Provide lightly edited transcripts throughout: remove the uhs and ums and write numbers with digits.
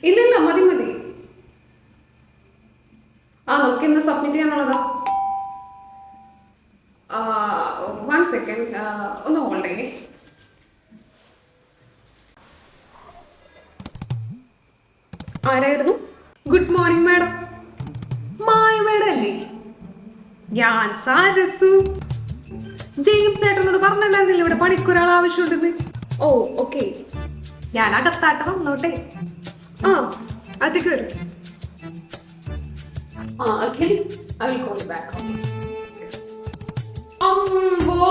ഇല്ല ഇല്ല, മതി മതി. നമുക്ക് ഇന്ന് സബ്മിറ്റ് ചെയ്യാനുള്ളതാ. 1 സെക്കൻഡ്, ഒന്ന് ഹോൾഡ് ചെയ്യേ. ആരായിരുന്നു? Good morning madam. Maya madam അല്ലേ? ഞാൻ സാരസു. ജെയിംസ് ഏട്ടനോട് പറഞ്ഞിട്ടുണ്ടായിരുന്നില്ല ഇവിടെ പണിക്കൊരാൾ ആവശ്യമുണ്ടെന്ന്. ഓ ഓക്കെ, ഞാൻ അകത്താട്ട് വന്നോട്ടെ. അതൊക്കെ വരും. Akhil, I will call you back. അമ്പോ,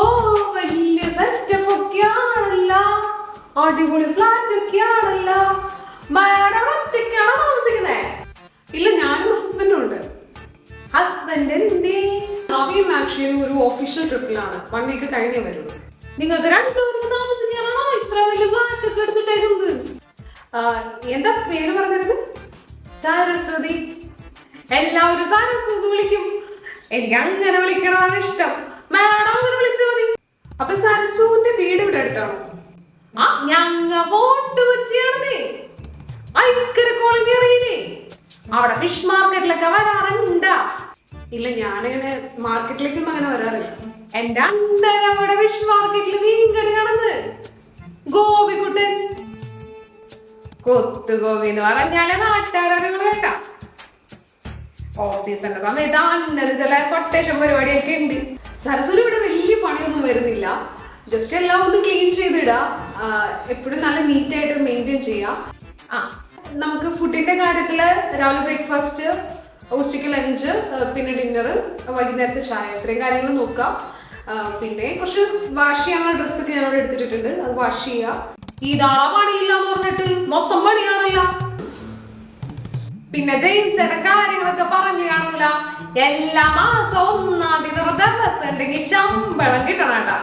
വലിയ സെറ്റപ്പ് ഒക്കെയാണല്ലോ, അടിപൊളി ഫ്ലാറ്റ് ഒക്കെയാണല്ലോ. മാഡം ഒറ്റയ്ക്കാണോ താമസിക്കുന്നേ? ഇല്ല, ഞാനും ഹസ്ബൻഡും ഉണ്ട്. ഹസ്ബൻഡ് എന്തേ? നവീൻ ആക്ച്വലി ഒരു ഒഫീഷ്യൽ ട്രിപ്പിലാണ്, 1 വീക്ക് കഴിഞ്ഞേ വരുള്ളൂ. നിങ്ങൾക്ക് രണ്ടുപേരും താമസിക്കാനാണോ ഇത്ര വലിയ ഫ്ലാറ്റ് ഒക്കെ എടുത്തിട്ടേക്കുന്നത്? എന്താ പേര് പറഞ്ഞത്? സരസ്വതി. എല്ലാവരും സരസ്വതി വിളിക്കും, എനിക്ക് അങ്ങനെ വിളിക്കണതാണ് ഇഷ്ടം. മാഡം അങ്ങനെ വിളിച്ചാൽ മതി. അപ്പൊ സരസ്വന്റെ വീട് ഇവിടെ അടുത്താണോ? ഞങ്ങ ഫോർട്ട് കൊച്ചിയാണെന്നേ, ഐക്കര കോളനി അറിയില്ലേ? അവിടെ ഫിഷ് മാർക്കറ്റിലൊക്കെ വരാറുണ്ടാ? ഇല്ല, ഞാനങ്ങനെ മാർക്കറ്റിലേക്കൊന്നും അങ്ങനെ വരാറില്ല. എന്റെ അണ്ണൻ അവിടെ ഫിഷ് മാർക്കറ്റിൽ മീൻ കടയാണെന്ന്. ഗോപിക്കുട്ടൻ, കൊത്തുഗോപി എന്ന് പറഞ്ഞാലേ നാട്ടുകാരങ്ങൾ കേട്ടാ. ഓഫ് സീസണിന്റെ സമയത്ത് അണ്ണന് ചില കൊട്ടേഷൻ പരിപാടിയൊക്കെ ഉണ്ട്. സരസ്വതി ഇവിടെ വലിയ പണിയൊന്നും വരുന്നില്ല, ജസ്റ്റ് എല്ലാം ഒന്ന് ക്ലീൻ ചെയ്തിടുക, എപ്പോഴും നല്ല നീറ്റായിട്ട് മെയിൻറ്റെയിൻ ചെയ്യാം. നമുക്ക് ഫുഡിന്റെ കാര്യത്തില് രാവിലെ ബ്രേക്ക്ഫാസ്റ്റ്, ഉച്ചയ്ക്ക് ലഞ്ച്, പിന്നെ ഡിന്നർ, വൈകുന്നേരത്തെ ചായ, ഇത്രയും കാര്യങ്ങൾ നോക്കാം. പിന്നെ കുറച്ച് വാഷ് ചെയ്യാനുള്ള ഡ്രസ്സൊക്കെ ഞാനവിടെ എടുത്തിട്ടുണ്ട്, അത് വാഷ് ചെയ്യുക. ഇതാണോ പണിയില്ല എന്ന് പറഞ്ഞിട്ട് മൊത്തം പണിയാണല്ലോ. പിന്നെ ജെയിംസിന്റെ കാര്യങ്ങളൊക്കെ പറഞ്ഞു കാണൂല, എല്ലാ മാസവും 1-ാം തീയതി ദിവസം ഉണ്ടെങ്കിൽ ശമ്പളം കിട്ടണേട്ടാ.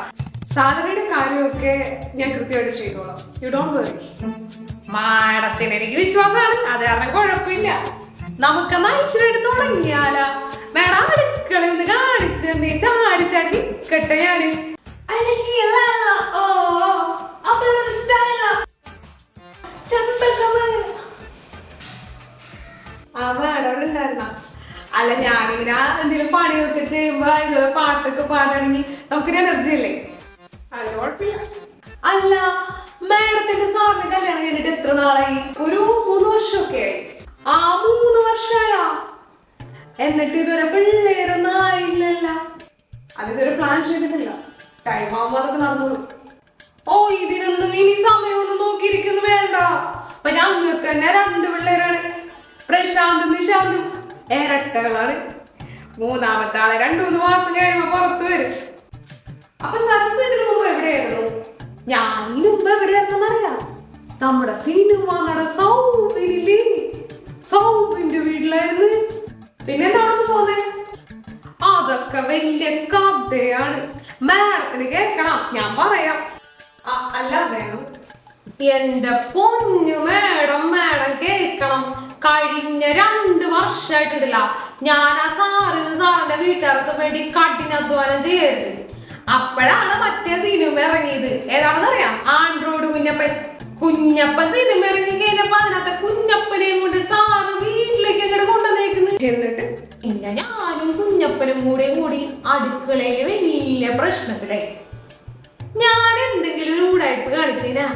സാലറിയുടെ കാര്യമൊക്കെ ഞാൻ കൃത്യമായിട്ട് ചെയ്തോളാം, യു ഡോണ്ട് വറി. മാഡത്തിന് എനിക്ക് വിശ്വാസമാണ്, അത് കാരണം കുഴപ്പമില്ല. നമുക്ക് ഐശ്വര്യായിട്ട് തുടങ്ങിയാലോ? മാഡം അടുക്കളയിൽ നിന്ന് കാണിച്ചെന്നേ ചാടിച്ചാടി നിക്കട്ടെ ഞാന്. അല്ല, ഞാനിങ്ങനെ എന്തെങ്കിലും പണിയൊക്കെ ചെയ്യുമ്പോ ഇതുപോലെ പാട്ടൊക്കെ പാടുകയാണെങ്കിൽ നമുക്കൊരു എനർജി അല്ലേ? അത് കുഴപ്പമില്ല. അല്ല, മാഡത്തിന്റെ സാറിന് കല്യാണം കഴിഞ്ഞിട്ട് എത്ര നാളായി? ഒരു 3 വർഷമൊക്കെ ആയി. 3 വർഷമായ? എന്നിട്ട് ഇതുവരെ പിള്ളേരൊന്നും ആയില്ലല്ലോ? അതിതൊരു പ്ലാൻ ചെയ്തിട്ടില്ല, ടൈം ആവുമ്പോ അതൊക്കെ നടന്നോളൂ. ഇതിനൊന്നും ഇനി സമയമൊന്നും നോക്കിയിരിക്കുന്നു വേണ്ട. അപ്പൊ ഞങ്ങൾക്ക് തന്നെ 2 പിള്ളേരാണ്, പ്രശാന്തും നിശാന്തും ഇരട്ടകളാണ്. 3-ാമത്തെ ആളെ 2-3 മാസം കഴിയുമ്പോ പുറത്തു വരും. അപ്പൊ സരസ്വതി ഇതിനു മുമ്പ് എവിടെയായിരുന്നു? ഞാൻ ഇതിനു മുമ്പ് എവിടെയായിരുന്നറിയാം? നമ്മുടെ സിനിമ നട സൗബിനില്ലേ, സൗബിന്റെ വീട്ടിലായിരുന്നു. പിന്നെന്താണെന്ന് പോന്നെ? അതൊക്കെ വലിയ കഥയാണ്, മാഡത്തിന് കേൾക്കണം, ഞാൻ പറയാം. അല്ല വേണം, എന്റെ പൊന്നു മാഡം, മാഡം കേൾക്കണം. കഴിഞ്ഞ 2 വർഷമായിട്ടില്ല ഞാൻ ആ സാറിന്റെ വീട്ടുകാർക്ക് വേണ്ടി കഠിനാധ്വാനം ചെയ്യരുത്. അപ്പോഴാണ് മറ്റേ സിനിമ ഇറങ്ങിയത്. ഏതാണെന്നറിയാം? ആൻഡ്രോയിഡ് കുഞ്ഞപ്പൻ സിനിമ ഇറങ്ങി കഴിഞ്ഞപ്പോ അതിനകത്തെ കുഞ്ഞപ്പനെയും കൊണ്ട് സാറ് വീട്ടിലേക്ക് അങ്ങോട്ട് കൊണ്ടുവന്നേക്കുന്നു. എന്നിട്ട് ഇല്ല, ഞാനും കുഞ്ഞപ്പനും കൂടി അടുക്കളയില് വലിയ പ്രശ്നത്തിലായി. ഞാൻ എന്തെങ്കിലും ഒരു ഉടായ്പ് കാണിച്ചേനാ,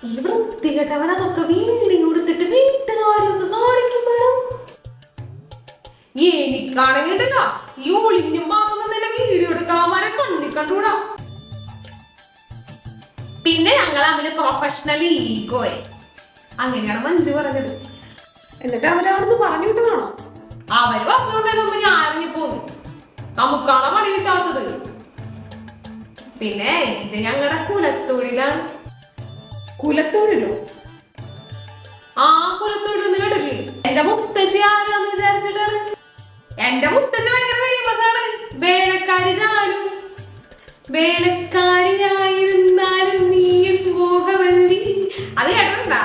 ഈ വൃത്തികെട്ടവൻ അതൊക്കെ വീണ്ടും കൊടുത്തിട്ട് വീട്ടുകാരൊക്കെ കാണിക്കുമ്പോഴും എനിക്കാണെങ്കിട്ടല്ല ഈ ഒളിഞ്ഞും പാത്തുന്ന തന്നെ വീഡിയോ എടുക്കാമാരെ കണ്ടുകൂടാ. പിന്നെ ഞങ്ങൾ അവന് പ്രൊഫഷണൽ ഈഗോയെ, അങ്ങനെയാണ് മഞ്ജു പറഞ്ഞത്. എന്നിട്ട് അവരവിടുന്ന് പറഞ്ഞു വിട്ടതാണോ? അവര് പറഞ്ഞുകൊണ്ടു ഞാൻ ഇറങ്ങിപ്പോന്നു, നമുക്കാണ് പണി കിട്ടാത്തത്. പിന്നെ ഇത് ഞങ്ങളുടെ കുലത്തൊഴിലാണ്. കുലത്തൊഴിലോ? കുലത്തൊഴിലൊന്നും കേട്ടില്ലേ? എന്റെ മുത്തശ്ശി ആരാന്ന് വിചാരിച്ചിട്ടാണ്? എന്റെ മുത്തശ്ശി ഭയങ്കര ഫേമസ് ആണ്. വേലക്കാരി ജാനു, വേലക്കാരിയായിരുന്നാലും നീയും പോകവല്ലി, അത് കേട്ടിട്ടുണ്ടാ?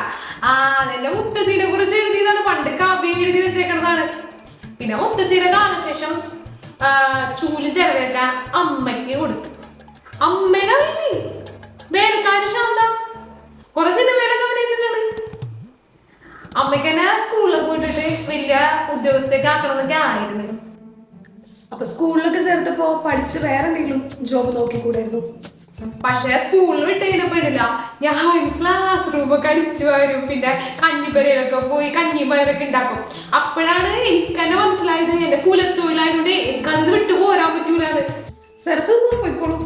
എന്റെ മുത്തശ്ശീനെ കുറിച്ച് എഴുതിയതാണ്, പണ്ട് കവി എഴുതി വെച്ചേക്കുന്നതാണ്. പിന്നെ മുത്തശ്ശിയുടെ കാലശേഷം ചൂല് ചെലവേക്കാൻ അമ്മയ്ക്ക് കൊടുത്തു. അമ്മേനെ വേലക്കാരി ശാന്ത കുറെ സിനിമയിലൊക്കെ അഭിനയിച്ചിട്ടുണ്ട്. അമ്മയ്ക്ക് തന്നെ സ്കൂളിലൊക്കെ പോയിട്ടിട്ട് വലിയ ഉദ്യോഗസ്ഥയൊക്കെ ആക്കണമെന്നൊക്കെ ആയിരുന്നു. അപ്പൊ സ്കൂളിലൊക്കെ ചേർത്തപ്പോ പഠിച്ച് വേറെ എന്തെങ്കിലും ജോബ് നോക്കിക്കൂടായിരുന്നു. പക്ഷെ സ്കൂളിൽ വിട്ട് കഴിഞ്ഞപ്പോഴില്ല, ഞാൻ ക്ലാസ് റൂമൊക്കെ അടിച്ചു വരും, പിന്നെ കഞ്ഞിപ്പരയിലൊക്കെ പോയി കഞ്ഞിയും പയറൊക്കെ ഉണ്ടാക്കും. അപ്പോഴാണ് എനിക്ക് തന്നെ മനസ്സിലായത് എന്റെ കുലത്തൊഴിലായതുകൊണ്ട് എനിക്കത് വിട്ടു പോരാൻ പറ്റൂലാണ്. സരസ് പോയിക്കോളൂ.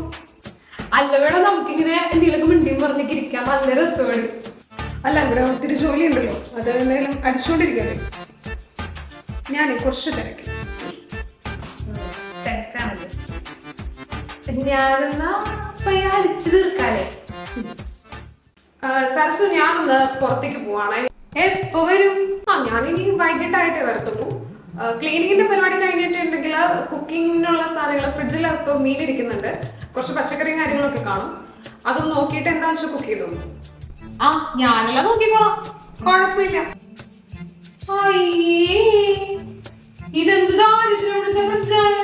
അല്ല വേണം, നമുക്കിങ്ങനെ എന്തെങ്കിലുമൊക്കെ മിണ്ടിയും പറഞ്ഞൊക്കെ ഇരിക്കാം, നല്ല രസമാണ്. അല്ല ഇവിടെ ഒത്തിരി ജോലി ഉണ്ടല്ലോ, അത് എന്തെങ്കിലും അടിച്ചുകൊണ്ടിരിക്കല്ലേ. ഞാൻ കുറച്ച് തിരക്കി. ഞാനെന്നാ അടിച്ചു തീർക്കാനേ. സരസു, ഞാനൊന്ന് പുറത്തേക്ക് പോവാണ്. എപ്പോ വരും? ഞാനിനി വൈകിട്ടായിട്ടേ വരത്തുള്ളൂ. ക്ലീനിങ്ങിന്റെ പരിപാടി കഴിഞ്ഞിട്ടുണ്ടെങ്കിൽ കുക്കിങ്ങിനുള്ള സാധനങ്ങൾ ഫ്രിഡ്ജിൽ ഇപ്പോൾ മീൻ ഇരിക്കുന്നുണ്ട്, കുറച്ച് പച്ചക്കറിയും കാര്യങ്ങളൊക്കെ കാണും. അതൊന്ന് നോക്കിയിട്ട് എന്താണെന്ന് വെച്ചാൽ കുക്ക് ചെയ്തോളൂ. ഞാനെല്ലാം നോക്കിക്കോളാം, കുഴപ്പമില്ല. ഇതെന്ത് ദാരിദ്ര്യോട് ഫ്രിഡ്ജാണ്.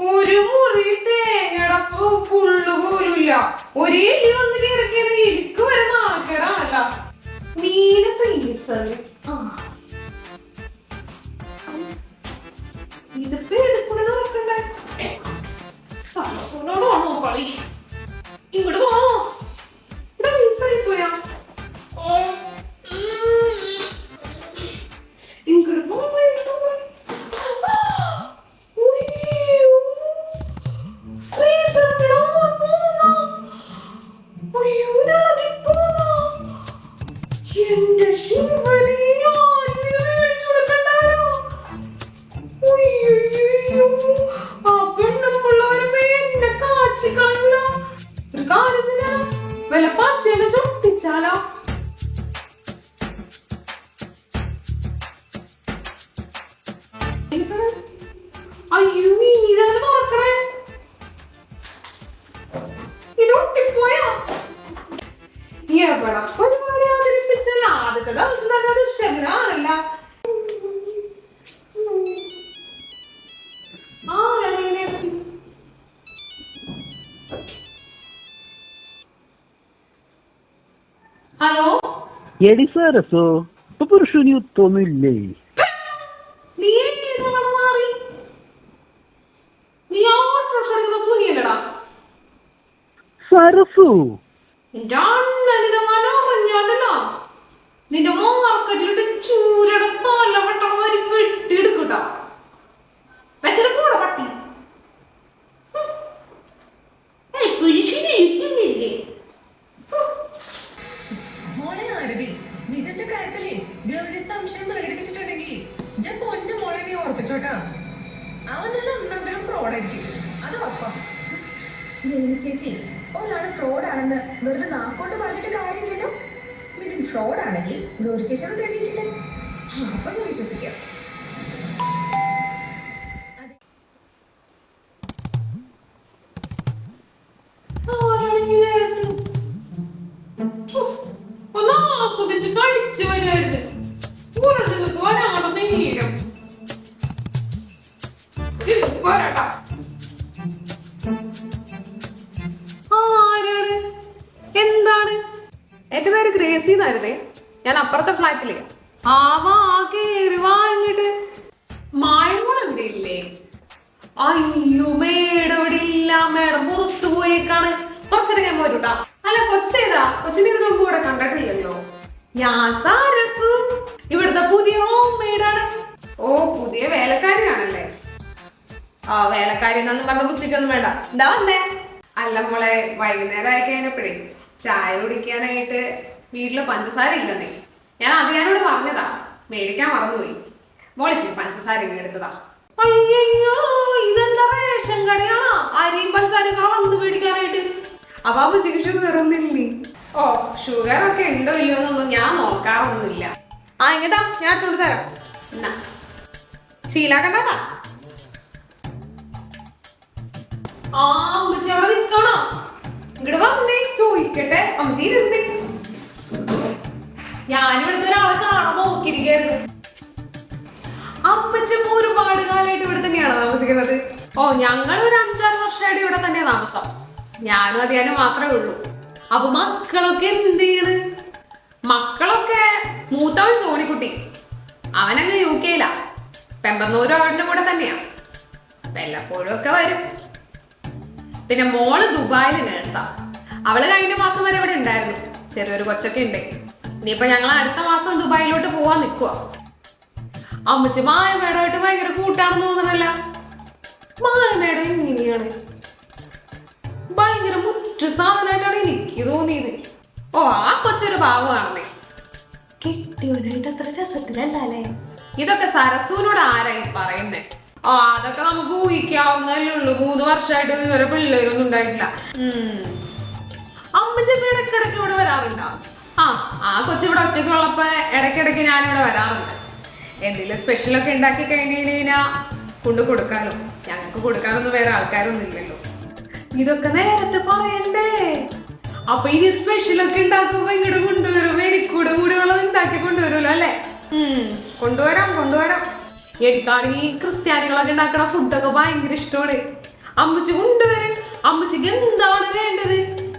ഒരു മുറി തേങ്ങടപ്പോ ഫുള്ള് പോലുമില്ല. ഒരേ എലി വന്ന് കയറിയാണ്, എനിക്ക് വരെ നാണക്കേടാണല്ല. മീന് ഫ്രീസറിൽ. ഇതിപ്പോ ഏതുകൂടെ നോക്കണ്ടേ? സരസോടാണോ കളി? ഇങ്ങോട്ട് പോ. ഇവിടെ ഫ്രീസറിൽ പോയാ ഇങ്ങോട്ട് പോ. അയ്യോ, ഇതാണ് തുറക്കണേ. ഇതൊട്ടിപ്പോയാ എവിടെ പരിപാടി അവതരിപ്പിച്ചല്ല. ആദ്യത്തെ ദിവസം തന്നെ ദുഷ്യനാണല്ല. ഹലോ എടി സരസോ, ഇപ്പൊ പുരുഷന് യുദ്ധമൊന്നുമില്ലേ? സരസു നിന്റെ മാർക്കറ്റിലിട്ട് ചൂരയുടെ തല വെട്ടണമാരി വെട്ടിയെടുക്കട്ടാ. വെച്ചിട്ട് കൂടെ പട്ടി പുരുഷനില്ലേ. മോളെ ആരതി, നിതിന്റെ കാര്യത്തിലേ ഗൗരി സംശയം പ്രകടിപ്പിച്ചിട്ടുണ്ടെങ്കിൽ ഞാൻ പൊന്നു മോളെ നീ ഓർപ്പിച്ചോട്ടാ. അവൻ നല്ല ഒന്നാന്തരം ഫ്രോഡായിരിക്കും, അത് ഉറപ്പാ. ചേച്ചി, ഒരാള് ഫ്രോഡാണെന്ന് വെറുതെ നാക്കോട്ട് പറഞ്ഞിട്ട് കാര്യമില്ലല്ലോ. നിതിൻ ഫ്രോഡാണെങ്കിൽ ഗൗരി ചേച്ചിയോട് തെളിയിക്കട്ടെ, അപ്പൊ ഞാൻ വിശ്വസിക്കാം. എന്താണ്? എന്റെ പേര് ഗ്രേസി എന്നായിരുന്നേ. ഞാൻ അപ്പുറത്തെ ഫ്ലാറ്റിലേ. കേറി വാങ്ങിട്ട് മായമോൾ എവിടെ ഇല്ലേ? അയ്യോ, മേഡം ഇവിടെ ഇല്ല. മേഡം പുറത്തു പോയേക്കാണ്. കുറച്ചേരം ഞാൻ പോരൂട്ടാ. അല്ല, കൊച്ചേതാ? കൊച്ചിനെ ഇതിനു മുമ്പ് ഇവിടെ കണ്ടിട്ടില്ലല്ലോ. ഞാൻ സാരസു, ഇവിടുത്തെ പുതിയ ഹോം മെയ്ഡാണ്. ഓ, പുതിയ വേലക്കാരിയാണല്ലേ? വേലക്കാരി എന്നൊന്നും പറഞ്ഞ ഉച്ചയ്ക്കൊന്നും വേണ്ട. എന്താ വന്നേ? അല്ല മോളെ, വൈകുന്നേരം ആയി കഴിഞ്ഞപ്പോഴേ ചായ കുടിക്കാനായിട്ട് വീട്ടില് പഞ്ചസാര ഇല്ലെന്നേ. ഞാൻ അതിനോട് പറഞ്ഞതാ, മേടിക്കാൻ മറന്നുപോയി. മോളിച്ചി പഞ്ചസാര എടുത്തതാ. അയ്യോ, ഇതെന്താ റേഷൻ കടയാണോ? അരിയും പഞ്ചസാരയും കളന്ന് മേടിക്കാനായിട്ട്. അപ്പൊ ഉച്ചയ്ക്ക് ഷുഗർ ഒന്നില്ലേ? ഓ, ഷുഗർ ഒക്കെ ഉണ്ടോ ഇല്ലയോ എന്നൊന്നും ഞാൻ നോക്കാറൊന്നുമില്ല. ഇങ്ങതാ, ഞാൻ എടുത്തോണ്ട് തരാം. എന്നാ ശീലാക്കണ്ടാ. അമ്മച്ചി അവിടെ നിക്കണോ? ഇങ്ങോട്ട് വന്നേ, ചോദിക്കട്ടെ. അമ്മച്ചി ഇരുന്നേ. ഞാനിവിടുത്തെ ഒരാളെ കാണാൻ നോക്കിയിരിക്കായിരുന്നു. അമ്മച്ചമ്മ ഒരുപാട് കാലമായിട്ട് ഇവിടെ തന്നെയാണ് താമസിക്കുന്നത്. ഓ, ഞങ്ങൾ ഒരു 5-6 വർഷമായിട്ട് ഇവിടെ തന്നെയാ താമസം. ഞാനും അതിയാനും മാത്രമേ ഉള്ളൂ. അപ്പൊ മക്കളൊക്കെ എന്ത് ചെയ്യണ്? മക്കളൊക്കെ മൂത്തവൻ ചോണിക്കുട്ടി, അവനങ്ങ് UK പെമ്പന്നൂരും അവരുടെ കൂടെ തന്നെയാ. വല്ലപ്പോഴും ഒക്കെ വരും. പിന്നെ മോള് ദുബായില് നേഴ്സാ. അവള് കഴിഞ്ഞ മാസം വരെ ഇവിടെ ഉണ്ടായിരുന്നു. ചെറിയൊരു കൊച്ചൊക്കെ ഉണ്ട്. ഇനിയിപ്പൊ ഞങ്ങൾ അടുത്ത മാസം ദുബായിലോട്ട് പോവാൻ നിൽക്കുക. അമ്മച്ചി മായമേടമായിട്ട് ഭയങ്കര കൂട്ടാണെന്ന് തോന്നണല്ല. മായമേടം എങ്ങനെയാണ്? ഭയങ്കര മുറ്റു സാധനമായിട്ടാണ് എനിക്ക് തോന്നിയത്. ഓ, ആ കൊച്ചൊരു പാവമാണെന്നേ. കെട്ടിയവനായിട്ട് അത്ര രസത്തിലല്ലേ? ഇതൊക്കെ സരസൂനോട് ആരായി പറയുന്നേ? ഓ, അതൊക്കെ നമുക്ക് ഊഹിക്കാവുന്നല്ലേ ഉള്ളൂ. 3 വർഷമായിട്ട് ഇതുവരെ പിള്ളേരൊന്നും ഉണ്ടായിട്ടില്ല. അമ്മച്ചി ഇടയ്ക്കിടയ്ക്ക് ഇവിടെ വരാറുണ്ടോ? ആ കൊച്ചു ഇവിടെ ഒറ്റയ്ക്കുള്ളപ്പോ ഇടയ്ക്കിടയ്ക്ക് ഞാനിവിടെ വരാറുണ്ട്. എന്തെങ്കിലും സ്പെഷ്യലൊക്കെ ഉണ്ടാക്കി കഴിഞ്ഞാൽ കൊണ്ട് കൊടുക്കാലോ. ഞങ്ങൾക്ക് കൊടുക്കാനൊന്നും വേറെ ആൾക്കാരൊന്നും ഇല്ലല്ലോ. ഇതൊക്കെ നേരത്തെ പറയണ്ടേ? അപ്പൊ ഇനി സ്പെഷ്യലൊക്കെ ഉണ്ടാക്കുമ്പോ ഇങ്ങോട്ട് കൊണ്ടുവരും. എനിക്കൂടെ കൂടെയുള്ളത് ഉണ്ടാക്കി കൊണ്ടുവരുമല്ലോ അല്ലേ? കൊണ്ടുവരാം. എനിക്കാണെങ്കിൽ ക്രിസ്ത്യാനികളൊക്കെ ഉണ്ടാക്കണ ഫുഡൊക്കെ ഭയങ്കര ഇഷ്ടമാണ്. അമ്മച്ചി കൊണ്ടുവരും. അമ്മച്ചിക്ക് എന്താണ് വേണ്ടത്?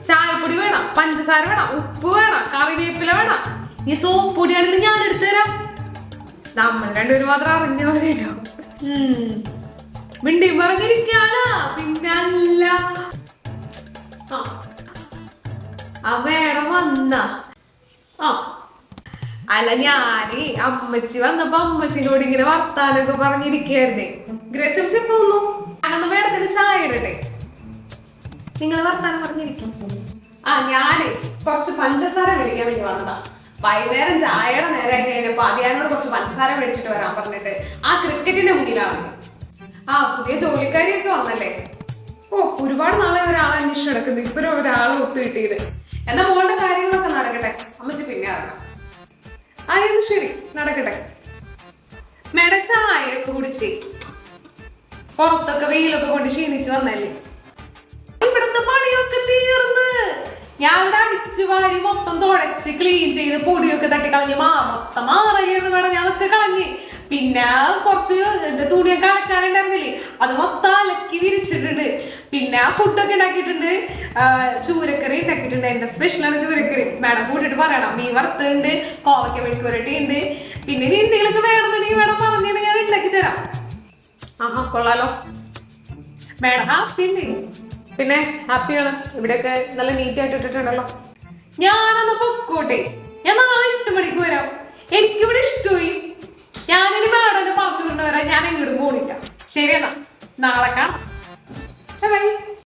ചായപ്പൊടി വേണം, പഞ്ചസാര വേണം, ഉപ്പ് വേണം, കറിവേപ്പില വേണം. ഈ സോപ്പ് പൊടിയാണെങ്കിൽ ഞാൻ എടുത്തു തരാം. നമ്മൾ രണ്ടുപേരും മാത്രം അറിഞ്ഞാൽ മതിയോ? മിണ്ടി പറഞ്ഞിരിക്കാനാ. പിന്നല്ല. ആ വേണം വന്ന. അല്ല, ഞാന് അമ്മച്ചി വന്നപ്പോ അമ്മച്ചിനോട് ഇങ്ങനെ വർത്താനൊക്കെ പറഞ്ഞിരിക്കായിരുന്നേ. ഗ്രസിംസ് പോന്നു. ഞാനൊന്ന് മേഡത്തിന് ചായ ഇടട്ടെ. നിങ്ങൾ വർത്താനം പറഞ്ഞിരിക്കും. ഞാന് കുറച്ച് പഞ്ചസാര മേടിക്കാൻ വേണ്ടി വന്നതാ. വൈകുന്നേരം ചായയുടെ നേരം കഴിഞ്ഞപ്പോ അതിയാനോട് കുറച്ച് പഞ്ചസാര മേടിച്ചിട്ട് വരാൻ പറഞ്ഞിട്ട് ആ ക്രിക്കറ്റിന്റെ മുന്നിലാണ്. പുതിയ ജോലിക്കാരിയൊക്കെ വന്നല്ലേ? ഒരുപാട് നാളെ ഒരാളെ അന്വേഷിച്ച് നടക്കുന്നത്. ഇപ്പൊ ഒരാളെ ഒത്തു കിട്ടിയത്. എന്നാ മോളുടെ കാര്യങ്ങളൊക്കെ നടക്കട്ടെ. അമ്മച്ചി പിന്നെ ഇറങ്ങാം. ശരി, നടക്കട്ടെ. മേഡം ചായയൊക്കെ കുടിച്ച് പുറത്തൊക്കെ വെയിലൊക്കെ കൊണ്ട് ക്ഷീണിച്ച് വന്നല്ലേ? ഇവിടുത്തെ പണിയൊക്കെ തീർന്ന്. ഞാൻ ഇവിടെ അടിച്ചു വാരി മൊത്തം തുടച്ച് ക്ലീൻ ചെയ്ത് പൊടിയൊക്കെ തട്ടിക്കളഞ്ഞ് മൊത്തം മാറലിയെന്ന് വേണം ഞാനൊക്കെ കളഞ്ഞ്. പിന്നെ കുറച്ച് തുണിയൊക്കെ അലക്കാനുണ്ടായിരുന്നില്ലേ, അത് മൊത്തം അലക്കി വിരിച്ചിട്ടുണ്ട്. പിന്നെ ഫുഡൊക്കെ ഉണ്ടാക്കിയിട്ടുണ്ട്. ചൂരക്കറി ഉണ്ടാക്കിയിട്ടുണ്ട്. എന്റെ സ്പെഷ്യലാണ് ചൂരക്കറി. മേഡം കൂട്ടിട്ട് പറയണം. മീൻ വറുത്തുണ്ട്, കോവയ്ക്ക മെഴുക്കുരട്ടി ഉണ്ട്. പിന്നെ ഇനി എന്തെങ്കിലുമൊക്കെ വേണമെന്നുണ്ടെങ്കിൽ മേഡം പറഞ്ഞിട്ടുണ്ടെങ്കിൽ ഞാൻ ഉണ്ടാക്കി തരാം. കൊള്ളാലോ. മേഡം ഹാപ്പി ഉണ്ട്? പിന്നെ ഹാപ്പിയാണ്. ഇവിടെയൊക്കെ നല്ല നീറ്റ് ആയിട്ട് ഇട്ടിട്ടുണ്ടല്ലോ. ഞാനൊന്ന് പൊക്കോട്ടെ. ഞാൻ 8 മണിക്ക് വരാം. എനിക്കിവിടെ ഇഷ്ടമായി. ഞാനിനി മേഡം പറഞ്ഞു വരാം. ഞാൻ എങ്ങോട്ടും പോണില്ല. ശരിയെന്നാ, നാളെ കാണാം. ബൈ.